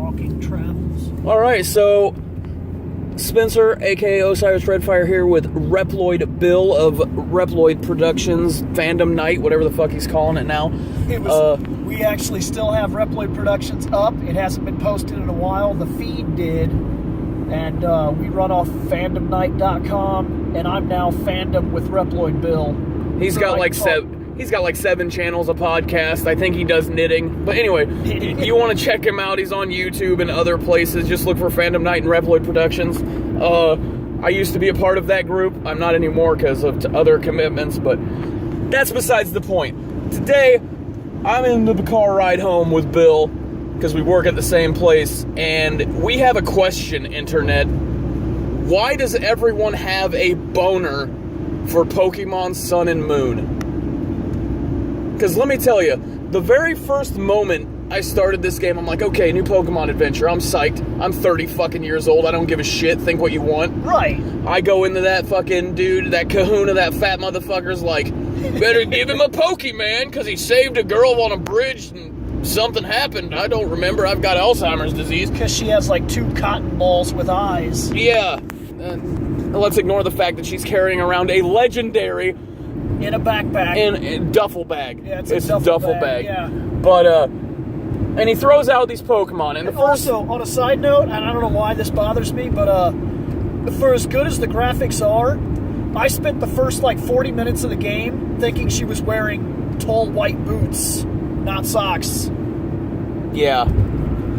Talking Travels. All right, so Spencer, a.k.a. OsirisRedfire, here with ReploidBill of Reploid Productions, Fandom Night, whatever the fuck he's calling it now. We actually still have Reploid Productions up. It hasn't been posted in a while. The feed did. And we run off fandomnight.com, and I'm now Fandom with ReploidBill. He's got like 7 channels, a podcast. I think he does knitting. But anyway, you want to check him out. He's on YouTube and other places. Just look for Fandom Night and Reploid Productions. I used to be a part of that group. I'm not anymore because of other commitments, but that's besides the point. Today, I'm in the car ride home with Bill because we work at the same place, and we have a question, Internet. Why does everyone have a boner for Pokemon Sun and Moon? Because let me tell you, the very first moment I started this game, I'm like, okay, new Pokemon adventure, I'm psyched. I'm 30 fucking years old, I don't give a shit, think what you want. Right. I go into that fucking dude, that kahuna, that fat motherfucker's like, better give him a Pokemon, because he saved a girl on a bridge and something happened. I don't remember, I've got Alzheimer's disease. Because she has like 2 cotton balls with eyes. Yeah. Let's ignore the fact that she's carrying around a legendary... in a backpack. In a duffel bag. Yeah, it's a duffel bag. Yeah. But, and he throws out these Pokemon. And also, on a side note, and I don't know why this bothers me, but for as good as the graphics are, I spent the first, 40 minutes of the game thinking she was wearing tall white boots, not socks. Yeah.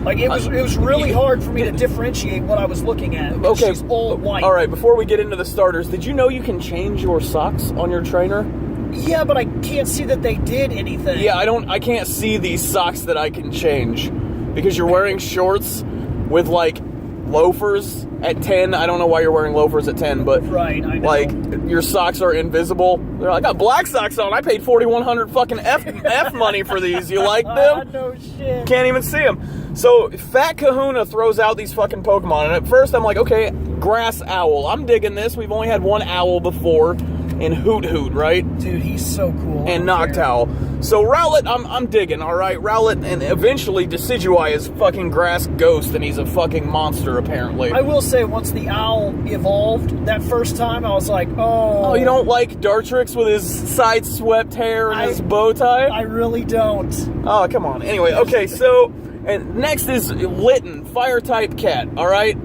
It was really hard for me to differentiate what I was looking at. Okay. She's all white. All right, before we get into the starters, did you know you can change your socks on your trainer? Yeah, but I can't see that they did anything. Yeah, I can't see these socks that I can change. Because you're wearing shorts with, loafers at 10. I don't know why you're wearing loafers at 10, but... Right, I know. Your socks are invisible. I got black socks on. I paid $4,100 fucking F money for these. You like them? No shit. Can't even see them. So, Fat Kahuna throws out these fucking Pokemon, and at first I'm like, okay, Grass Owl. I'm digging this. We've only had one owl before in Hoot Hoot, right? Dude, he's so cool. And Noctowl. So, Rowlet, I'm digging, alright? Rowlet, and eventually Decidueye is fucking Grass Ghost, and he's a fucking monster, apparently. I will say, once the owl evolved, that first time, I was like, oh... Oh, you don't like Dartrix with his side-swept hair and his bow tie? I really don't. Oh, come on. Anyway, okay, so... And next is Litten, Fire-type cat, alright?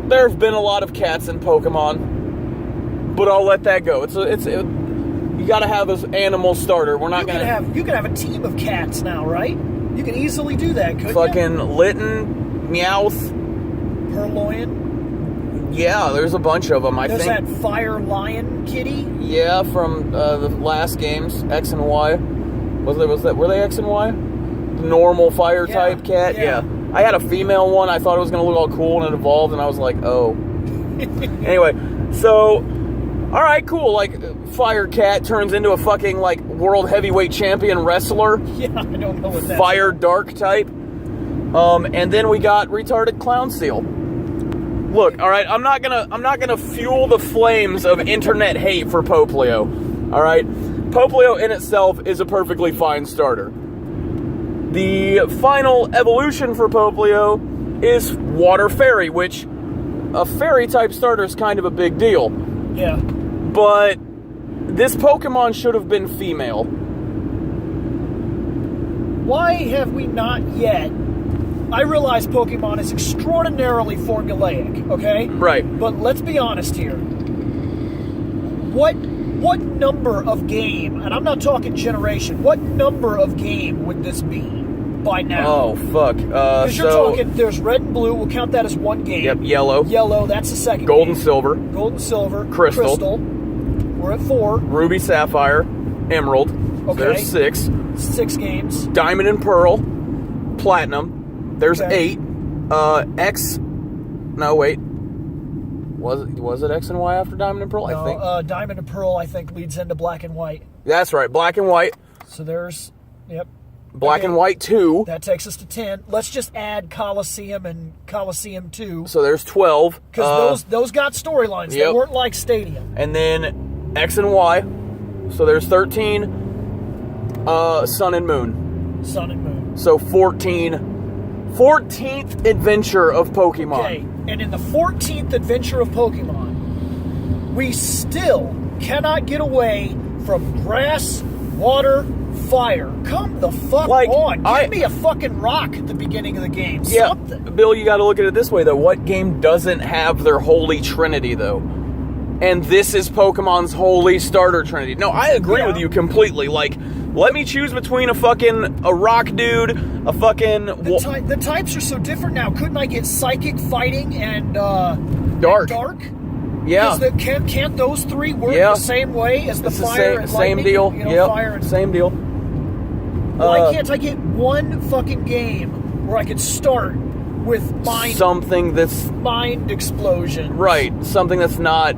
There have been a lot of cats in Pokemon, but I'll let that go. You gotta have an animal starter. We're not You can have a team of cats now, right? You can easily do that, couldn't you? Fucking Litten, Meowth. Purloin. Yeah, there's a bunch of them, I think. There's that Fire Lion kitty. Yeah, from the last games, X and Y. Were they X and Y? Normal fire type cat. Yeah. I had a female one. I thought it was gonna look all cool, and it evolved, and I was like, oh. Anyway, so all right, cool. Fire cat turns into a fucking world heavyweight champion wrestler. Yeah, I don't know what that Fire is. Dark type. And then we got retarded Clown Seal. Look, all right, I'm not gonna fuel the flames of internet hate for Poplio. All right, Poplio in itself is a perfectly fine starter. The final evolution for Poplio is Water Fairy, which a fairy-type starter is kind of a big deal. Yeah. But this Pokemon should have been female. Why have we not yet? I realize Pokemon is extraordinarily formulaic, okay? Right. But let's be honest here. What number of game, and I'm not talking generation, what number of game would this be by now? Oh, fuck. Because you're talking, there's red and blue, we'll count that as one game. Yep, yellow. Yellow, that's the second Gold game. and silver. Gold and silver. Crystal. We're at 4. Ruby, Sapphire, Emerald. Okay. There's 6. 6 games. Diamond and Pearl. Platinum. There's 8. X. No, wait. Was it X and Y after Diamond and Pearl? No, I think. Diamond and Pearl, I think, leads into Black and White. That's right. Black and White. So there's, yep. Black and White 2. That takes us to 10. Let's just add Coliseum and Coliseum 2. So there's 12. Because those got storylines. Yep. They weren't like Stadium. And then X and Y. So there's 13. Sun and Moon. Sun and Moon. So 14 14th adventure of Pokemon. Okay, and in the 14th adventure of Pokemon, we still cannot get away from grass, water, fire. Come the fuck on. Give me a fucking rock at the beginning of the game. Yeah, Something. Bill, you got to look at it this way, though. What game doesn't have their holy trinity, though? And this is Pokemon's holy starter trinity. No, I agree with you completely. Like, let me choose between a rock dude, a fucking... The types are so different now. Couldn't I get psychic, fighting, and dark? Yeah. Can't those three work the same way as the fire and lightning? Same deal. You know, fire and... Same deal. Why can't I get one fucking game where I could start with mind... Something that's... Mind explosion. Right. Something that's not,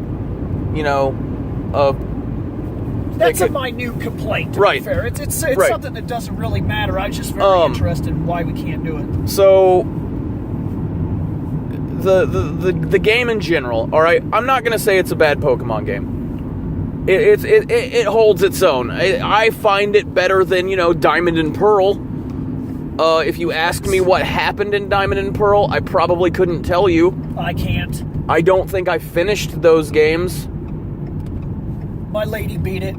That's a minute complaint, to be fair. It's something that doesn't really matter. I was just very interested in why we can't do it. So... The game in general, all right. I'm not gonna say it's a bad Pokemon game. It holds its own. I find it better than Diamond and Pearl. If you ask me what happened in Diamond and Pearl, I probably couldn't tell you. I can't. I don't think I finished those games. My lady beat it.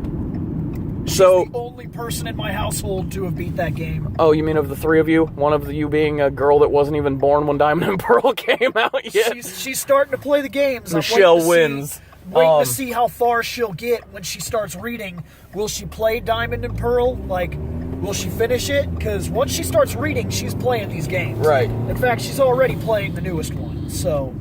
She's the only person in my household to have beat that game. Oh, you mean of the three of you? One of you being a girl that wasn't even born when Diamond and Pearl came out yet? She's starting to play the games. Michelle wins. Waiting to see how far she'll get when she starts reading. Will she play Diamond and Pearl? Like, will she finish it? Because once she starts reading, she's playing these games. Right. In fact, she's already playing the newest one. So,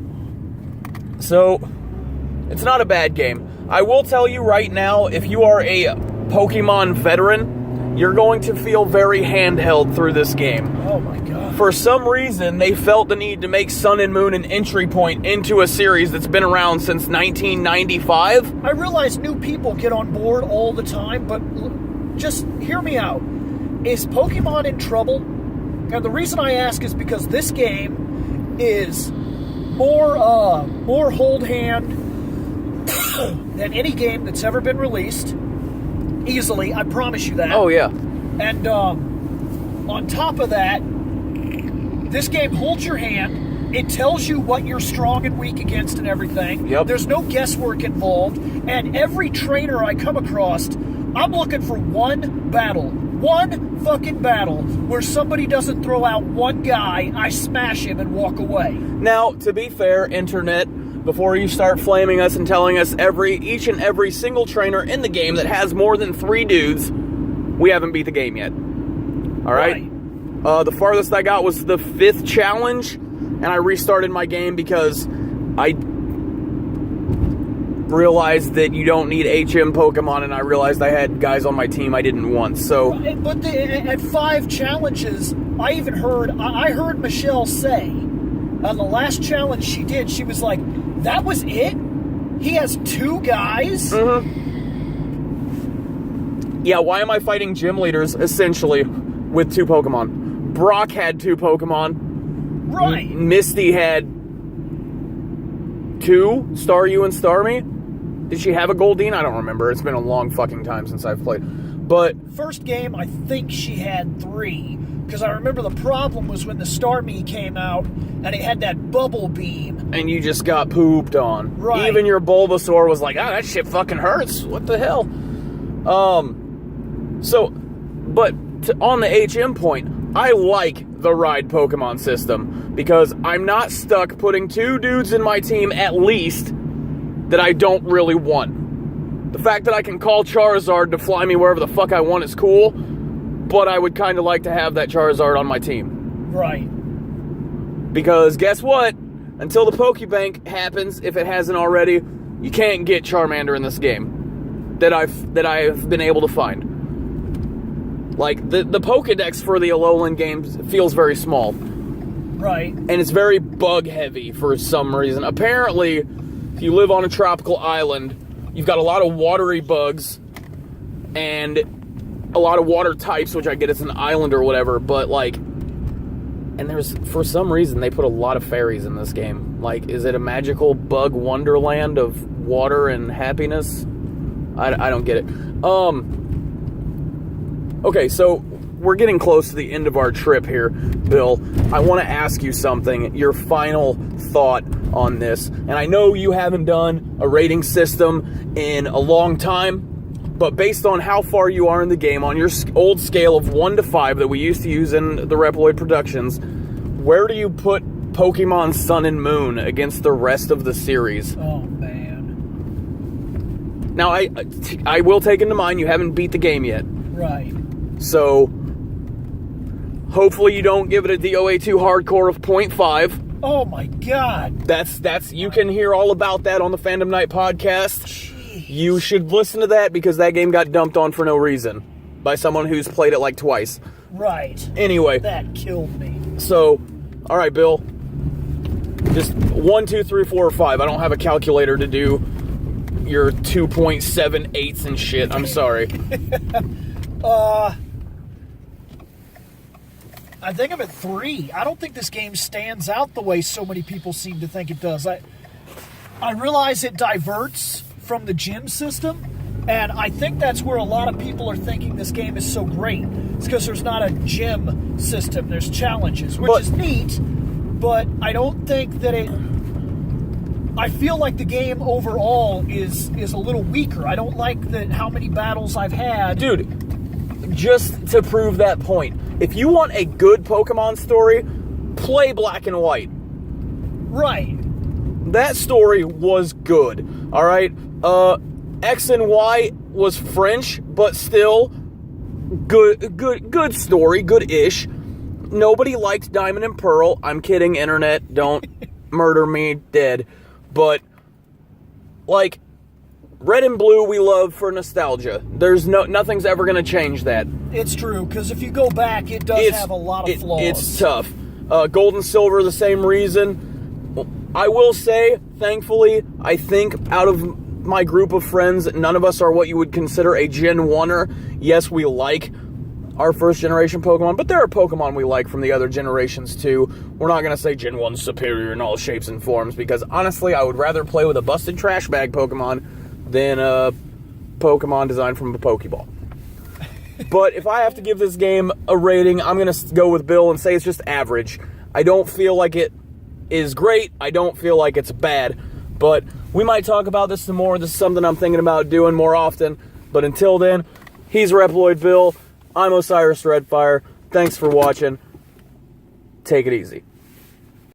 it's not a bad game. I will tell you right now, if you are a Pokemon veteran, you're going to feel very handheld through this game. Oh my god. For some reason, they felt the need to make Sun and Moon an entry point into a series that's been around since 1995. I realize new people get on board all the time, but just hear me out. Is Pokemon in trouble? And the reason I ask is because this game is more hold hand than any game that's ever been released. Easily, I promise you that. Oh, yeah. And on top of that, this game holds your hand. It tells you what you're strong and weak against and everything. Yep. There's no guesswork involved. And every trainer I come across, I'm looking for one battle. One fucking battle where somebody doesn't throw out one guy, I smash him and walk away. Now, to be fair, Internet, before you start flaming us and telling us each and every single trainer in the game that has more than 3 dudes, we haven't beat the game yet. All right? The farthest I got was the 5th challenge, and I restarted my game because I realized that you don't need HM Pokemon, and I realized I had guys on my team I didn't want, so... But at 5 challenges, I heard Michelle say, on the last challenge she did, she was like, that was it? He has 2 guys? Mm-hmm. Yeah, why am I fighting gym leaders, essentially, with 2 Pokemon? Brock had 2 Pokemon. Right. Misty had 2, Staryu and Starmie. Did she have a Goldeen? I don't remember. It's been a long fucking time since I've played. But... First game, I think she had 3. Because I remember the problem was when the Starmie came out, and it had that bubble beam. And you just got pooped on. Right. Even your Bulbasaur was like, that shit fucking hurts. What the hell? On the HM point, I like the ride Pokemon system. Because I'm not stuck putting 2 dudes in my team, at least, that I don't really want. The fact that I can call Charizard to fly me wherever the fuck I want is cool. But I would kind of like to have that Charizard on my team. Right. Because guess what? Until the Pokebank happens, if it hasn't already, you can't get Charmander in this game that I've been able to find. Like, the Pokedex for the Alolan games feels very small. Right. And it's very bug-heavy for some reason. Apparently, if you live on a tropical island, you've got a lot of watery bugs, and a lot of water types, which I get it's an island or whatever, but like, and for some reason, they put a lot of fairies in this game. Like, is it a magical bug wonderland of water and happiness? I don't get it. Okay, so we're getting close to the end of our trip here, Bill. I want to ask you something, your final thought on this. And I know you haven't done a rating system in a long time, but based on how far you are in the game, on your old scale of 1 to 5 that we used to use in the Reploid Productions, where do you put Pokemon Sun and Moon against the rest of the series? Oh, man. Now, I will take into mind you haven't beat the game yet. Right. So, hopefully you don't give it a DOA2 hardcore of 0.5. Oh, my God. That's you can hear all about that on the Fandom Night podcast. Jeez. You should listen to that because that game got dumped on for no reason by someone who's played it like twice. Right. Anyway. That killed me. So, all right, Bill. Just 1, 2, 3, 4, or 5. I don't have a calculator to do your 2.78s and shit. I'm sorry. I think I'm at 3. I don't think this game stands out the way so many people seem to think it does. I realize it diverts from the gym system, and I think that's where a lot of people are thinking this game is so great. It's because there's not a gym system. There's challenges, which is neat, but I don't think that it... I feel like the game overall is a little weaker. I don't like how many battles I've had. Dude, just to prove that point, if you want a good Pokemon story, play Black and White. Right. That story was good, all right? X and Y was French, but still good story, good-ish. Nobody liked Diamond and Pearl. I'm kidding, internet. Don't murder me, dead. But, like, Red and Blue we love for nostalgia. There's nothing's ever going to change that. It's true, because if you go back, it does have a lot of flaws. It's tough. Gold and Silver, the same reason. I will say, thankfully, I think out of my group of friends, none of us are what you would consider a Gen 1er. Yes, we like our first generation Pokemon, but there are Pokemon we like from the other generations too. We're not going to say Gen 1's superior in all shapes and forms, because honestly, I would rather play with a busted trash bag Pokemon than a Pokemon designed from a Pokeball. But if I have to give this game a rating, I'm going to go with Bill and say it's just average. I don't feel like it is great. I don't feel like it's bad. But we might talk about this some more. This is something I'm thinking about doing more often. But until then, he's ReploidBill. I'm OsirisRedfire. Thanks for watching. Take it easy.